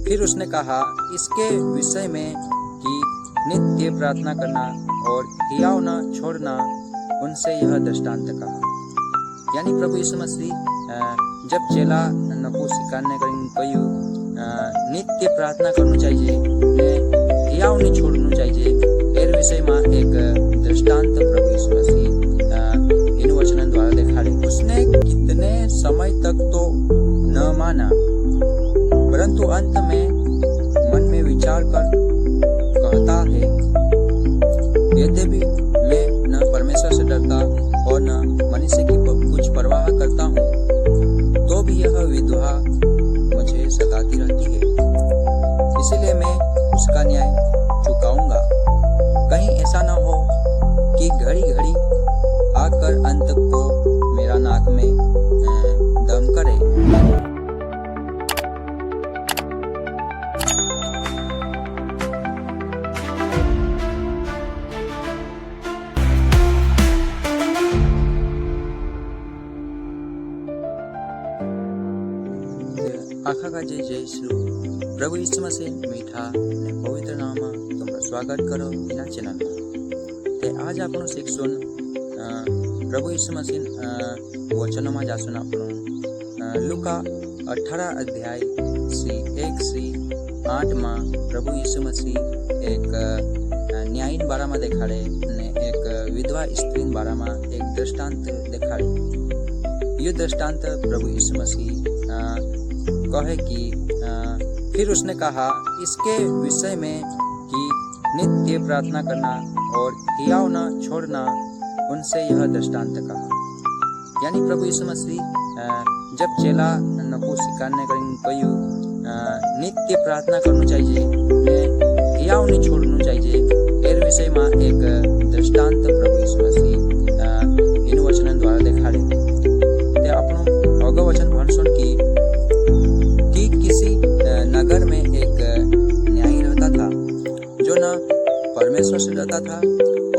फिर उसने कहा इसके विषय में कि नित्य प्रार्थना करना और हियाव न छोड़ना, उनसे यह दृष्टांत कहा। यानी प्रभु यीशु मसीह जब चेला नकु सिखाने कयु नित्य प्रार्थना करनु चाहिए ने हियाव नहीं छोड़नु चाहिए, एर विषय में एक दृष्टांत प्रभु यीशु मसीह इन वचनों द्वारा दिखाड़े। उसने कितने समय तक तो न माना, परंतु अंत में मन में विचार कर कहता है, यद्यपि मैं न परमेश्वर से डरता और न मनुष्य की कुछ परवाह करता हूँ, तो भी यह विधवा मुझे सताती रहती है। इसीलिए मैं उसका न्याय चुकाऊंगा। कहीं ऐसा न हो कि घड़ी घड़ी आकर अंत को मेरा नाक में दम करे। आखा का जय जय श्री प्रभु यीशु मसीह मीठा ने पवित्र नाम तुम्हारा स्वागत करो इना चैनल में। ते आज आपण शिक्षण प्रभु यीशु मसीह वचनों में जासुन आपण लूका 18 अध्याय से 1 से 8 में प्रभु यीशु मसीह एक न्यायीन बारा में देखाड़े ने एक विधवा स्त्री बारा में एक दृष्टांत देखाड़े। ये दृष्टांत प्रभु यीशु मसीह कहे कि फिर उसने कहा इसके विषय में कि नित्य प्रार्थना करना और हियाव न छोड़ना, उनसे यह दृष्टांत कहा। यानी प्रभु यीशु मसीह जब चेला नकु सिखाने कयु नित्य प्रार्थना करनु चाहिए ने हियाव नहीं छोड़नु चाहिए, एर विषय में एक दृष्टांत प्रभु यीशु मसीह इन वचनों द्वारा देखाड़े। ते आपणो अगो वचन भणसुन कि किसी नगर में एक न्यायी रहता था जो न परमेश्वर से डरता था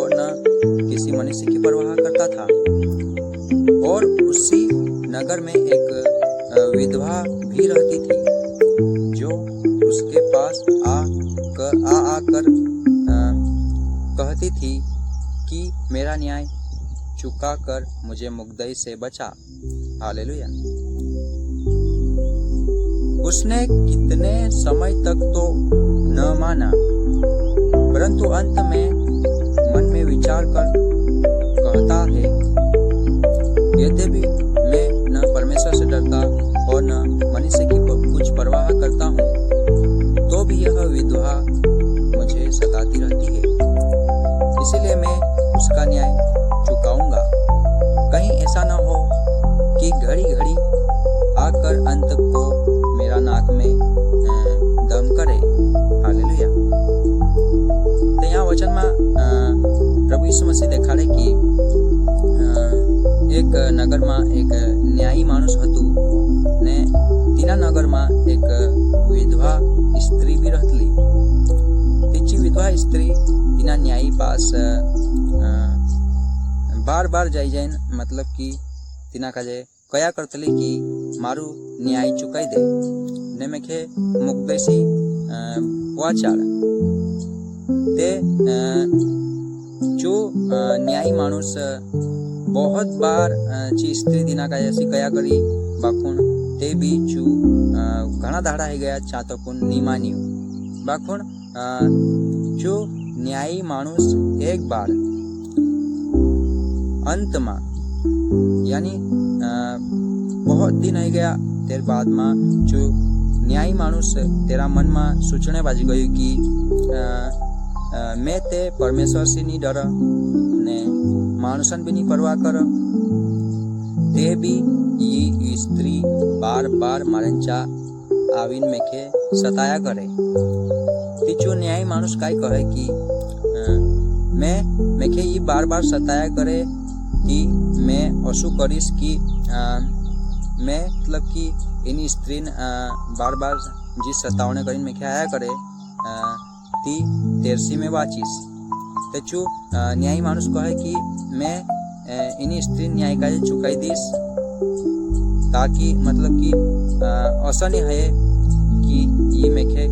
और न किसी मनुष्य की परवाह करता था। और उसी नगर में एक विधवा भी रहती थी जो उसके पास आकर कहती थी कि मेरा न्याय चुका कर मुझे मुग्धई से बचा। हालेलुया। उसने कितने समय तक तो न माना, परंतु अंत में मन में विचार कर कहता है, यद्यपि मैं न परमेश्वर से डरता और न मनुष्य की कुछ परवाह करता हूँ, तो भी यह विधवा मुझे सताती रहती है। इसीलिए मैं उसका न्याय चुकाऊंगा। कहीं ऐसा न हो कि घड़ी घड़ी आकर अंत को मेरा नाक में दम करे। हालेलुया। तो यहाँ वचन में प्रभु यीशु मसीह देखाड़े कि एक नगर में एक न्यायी मानुष हतु ने तीना नगर में एक विधवा स्त्री भी रहतली। तीची विधवा स्त्री तीना न्यायी पास बार बार जाई मतलब कि तीना काजे कया करतली कि मारू न्याय चुकाई दे ने मेखे मुक्देशी वाचाड़ ते जो न्यायी मानुष बहुत बार ची स्त्री दिना का ऐसी कया करी बाखुन ते भी चू घना दाड़ा है गया चातकुन निमानी बाखुन जो न्यायी मानुष एक बार अंत में यानी बहुत दिन हो गया तेरे बाद में जो न्यायी मानुष तेरा मन में सोचने बाजी गई कि मैं ते परमेश्वर से नहीं डर ने मानुसन भी नहीं परवाह कर, ते भी ये स्त्री बार बार मारंचा आविन मेखे सताया करे। तीचो न्यायी मानुष काय कहे कि मैं मेखे ये बार बार सताया करे कि मैं असु करीस कि मैं मतलब कि इन स्त्री बार बार जिस सतावने करीन मेखे आया करे ती तेरसी में वाचिस। तेचु न्यायी मानुष कहे कि मैं इन स्त्री न्याय का चुकाई दीस ताकि मतलब कि ऐसा नहीं है कि ये मेखे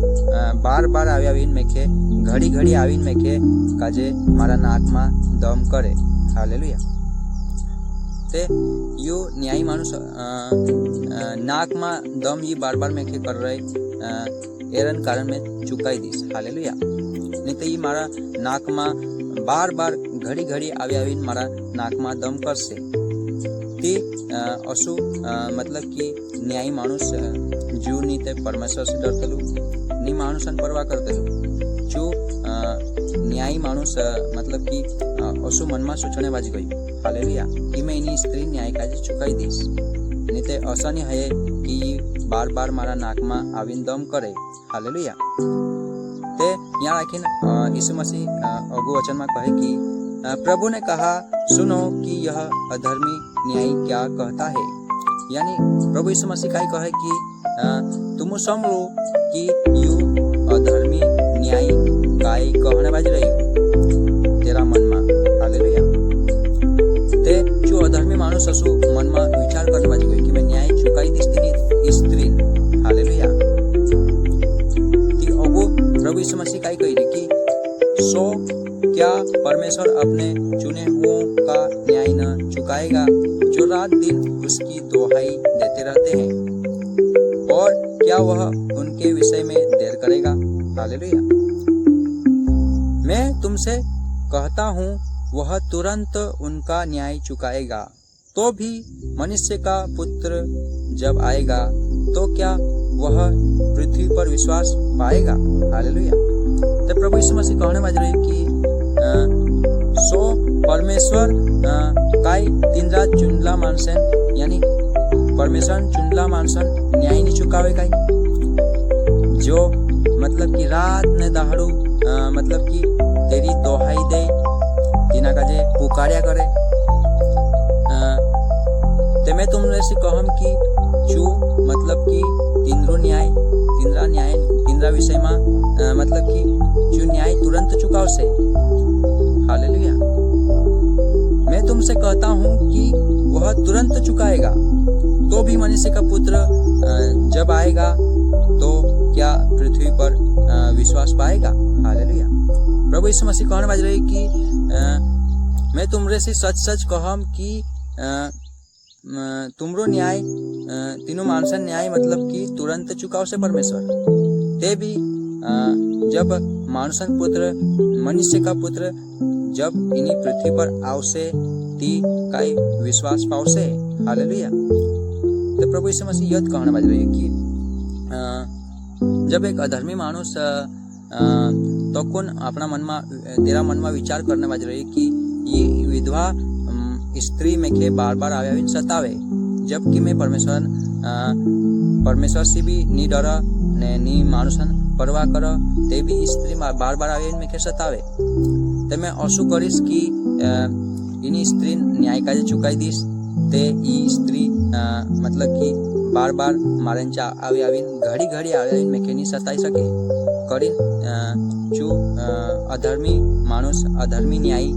બાર બાર આવીને મેખે ઘડી ઘડી આવીને મેખે કાજે મારા નાકમાં દમ કરે. હાલેલુયા. તે यो न्यायी माणूस नाक में दम ये बार बार मैं कर रहे एरन कारण मैं चुकाई दीश. हालेलुया. नहीं तो ये मारा नाक में बार बार घड़ी घड़ी आवीने मारा नाक में दम करशे. ते असु मतलब कि न्यायी माणूस जीव नहीं ते परमेश्वर से डरतेलू नी माणूसन परवा करतेलू. जो न्यायी माणूस मतलब कि असु मन में सूचने बाजी गई. हालेलुया. कि मैं इनी स्त्री न्याय काजे चुकाई दीश. नहीं ते ऐसा नहीं है कि बार बार मारा नाक में आवीने दम करे. हालेलुया. ते यहाँ राखीन यीशु मसीह अगु वचन में कहे कि प्रभु ने कहा सुनो कि यह अधर्मी न्यायी क्या कहता है. यानी प्रभु यीशु मसीह का कहे कि तुम समझो कि यू अधर्मी न्यायी काय कहने बाजी रही तेरा मन में. हालेलुया. ते जो अधर्मी माणूस असो मन में विचार करने बाजी गई कि मैं न्याय चुकाई दीश तेरी स्त्री. हालेलुया. ती अगो प्रभु यीशु मसीह का कही कि सो क्या परमेश्वर अपने चुने हुओं का न्याय न चुकाएगा जो रात दिन उसकी दोहाई देते रहते हैं. और क्या वह उनके विषय में देर करेगा. हालेलुया. मैं तुमसे कहता हूँ वह तुरंत उनका न्याय चुकाएगा. तो भी मनुष्य का पुत्र जब आएगा तो क्या वह पृथ्वी पर विश्वास पाएगा. हालेलुया. तो प्रभु यीशु मसीह कहने बाज रहे कि सो परमेश्वर काय तिंद्रा चुनला माणसन यानी परमेश्वर चुनला माणसन न्याय नहीं चुकावे काय. जो मतलब कि रात ने दाहड़ू मतलब कि तेरी दोहाई दे जिना का जे पुकार्या करे. ते मैं तुमने से कहम कि चू मतलब कि तिंद्रा विषय में मतलब कि जो न्याय तुरंत चुकावशे. हालेलुया. मैं तुमसे कहता हूँ कि वह तुरंत चुकाएगा. तो भी मनुष्य का पुत्र जब आएगा तो क्या पृथ्वी पर विश्वास पाएगा. हालेलुया. प्रभु यीशु मसीह कहने बाज रहे कि मैं तुमरे से सच सच कहम कि तुमरो न्याय तीनों मानसन न्याय मतलब कि तुरंत चुकावशे परमेश्वर. ते भी जब मानसन पुत्र मनुष्य का पुत्र जब इन्हीं पृथ्वी पर आवशे ती काई विश्वास पावशे. हालेलुया. तो प्रभु यीशु मसीह यह कहने बाज रहे कि जब एक अधर्मी मानुस तो कौन अपना मन में तेरा मन में विचार करने बाज रही कि ये विधवा स्त्री में के बार बार आवे सतावे जबकि मैं परमेश्वर से भी नी डर ने नी मानुसन परवाह कर ते भी स्त्री बार बार आवे में के सतावे. ते मैं असु करीश कि इनी स्त्री न्याय काजे चुकाई दीश. ते ई स्त्री मतलब कि बार बार मारे आवी घड़ी घड़ी आवी में के नी सताई सके करी जो अधर्मी मानुस अधर्मी न्यायी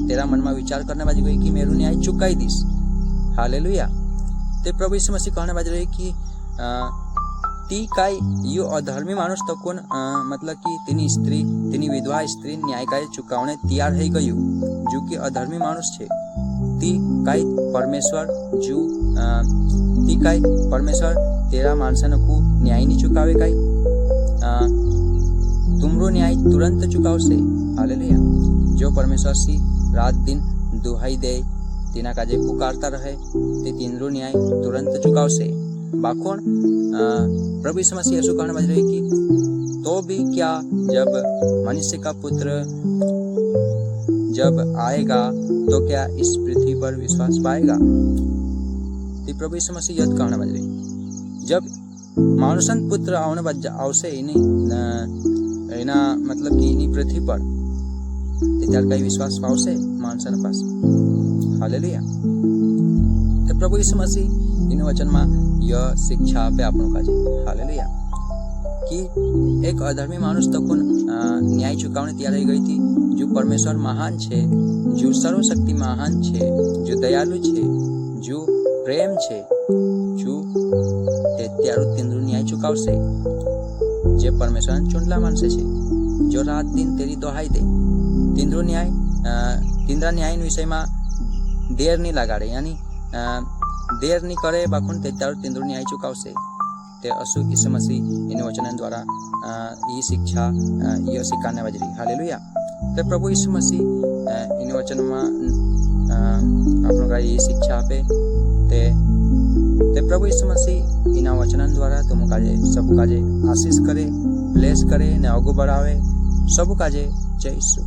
तेरा मन में विचार करने बाजी गई कि मेरू न्याय चुकाई दीश. हालेलुया. ते प्रभु यीशु मसीह कहने बाज रहे कि ती काय यो अधर्मी मानुस तो कौन मतलब कि तेनी विधवा स्त्री न्याय काय चुकावने तैयार है गयु जो कि अधर्मी मानुस छे. ती काय परमेश्वर तेरा मानसन को न्याय नहीं चुकावे काय तुमरो न्याय तुरंत चुकावशे. हालेलुया. जो परमेश्वर सी रात दिन दुहाई दे तेना काजे पुकारता रहे ते तीनरो न्याय तुरंत चुकावशे. बाखोन प्रभु यीशु मसीह ऐसो कहने बाज रहे कि तो भी क्या जब मनुष्य का पुत्र जब आएगा तो क्या इस पृथ्वी पर विश्वास पाएगा. तो प्रभु यीशु मसीह यह कहने बाज रहे जब मानुसन पुत्र आवशे एना मतलब कि इनी पृथ्वी पर त्यार कई विश्वास पावशे माणसन पास. हालेलुया. तो प्रभु यीशु मसीह इन वचन में यह शिक्षा पे आपनो काजे. हालेलुया. कि एक अधर्मी मानुस तो कौन न्याय चुकावने तैयार रही गई थी. जो परमेश्वर महान छे, जो सर्वशक्ति महान छे, जो दयालु छे, जो प्रेम छे, जो त्यारू तीनरू न्याय चुकावशे. જે પરમેશ્વરના ચૂંટલા માણસે છે, જો રાત દિન તેરી દોહાઈ દે. તીંદ્રા ન્યાયના વિષયમાં દેર નહીં લગાડે, યાની દેર નહીં કરે બાખુન તે તારું તીંદ્રો ન્યાય ચૂકવશે. તે અસુ ઈસુ મસીહ એની વચન દ્વારા એ શિક્ષા એ શીખાને વજરી. હાલેલુયા. તો પ્રભુ ઈસુ મસીહ એની વચનમાં આપણું કાંઈ એ શિક્ષા આપે તે પ્રભુ ઈસુ મસીહ એના વચન દ્વારા તુમ કાજે સબુ કાજે આશીષ કરે, બ્લેસ કરે ને આગુ બઢાવે. સબુ કાજે જય ઈસુ.